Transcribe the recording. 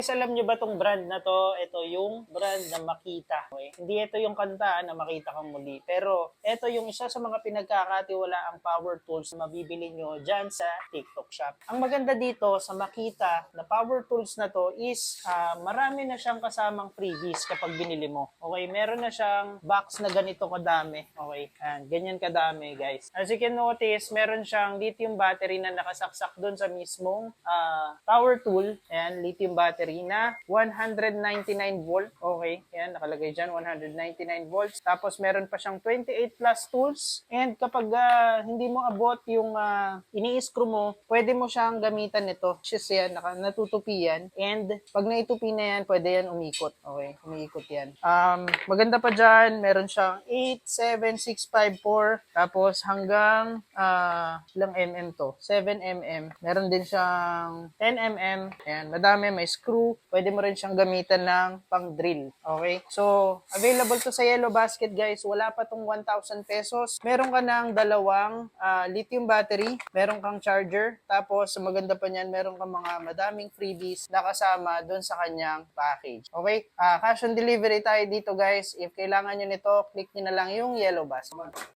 Guys, alam nyo ba tong brand na to? Ito yung brand na Makita. Okay? Hindi ito yung kanta na Makita Kang Muli. Pero ito yung isa sa mga pinagkakatiwalaang power tools na mabibili nyo dyan sa TikTok Shop. Ang maganda dito sa Makita na power tools na to is marami na siyang kasamang freebies kapag binili mo. Okay, meron na siyang box na ganito kadami. Okay, and ganyan kadami guys. As you can notice, meron siyang lithium battery na nakasaksak doon sa mismong power tool. Ayan, lithium battery na 199 volt. Okay, yan, nakalagay dyan, 199 volts. Tapos meron pa siyang 28 plus tools. And kapag hindi mo abot yung ini-screw mo, pwede mo siyang gamitan nito. Just yan, natutupi yan. And pag naitupi na yan, pwede yan umikot. Okay, umiikot yan. Maganda pa dyan, meron siyang 8, 7, 6, 5, 4. Tapos hanggang ilang mm to? 7 mm. Meron din siyang 10 mm. Ayan, madami, may screw. Pwede mo rin siyang gamitan ng pang drill. Okay? So, available to sa Yellow Basket guys. Wala pa tong 1,000 pesos. Meron ka ng dalawang lithium battery. Meron kang charger. Tapos, maganda pa niyan, meron kang mga madaming freebies na kasama doon sa kanyang package. Okay? Cash on delivery tayo dito guys. If kailangan nyo nito, click nyo na lang yung Yellow Basket.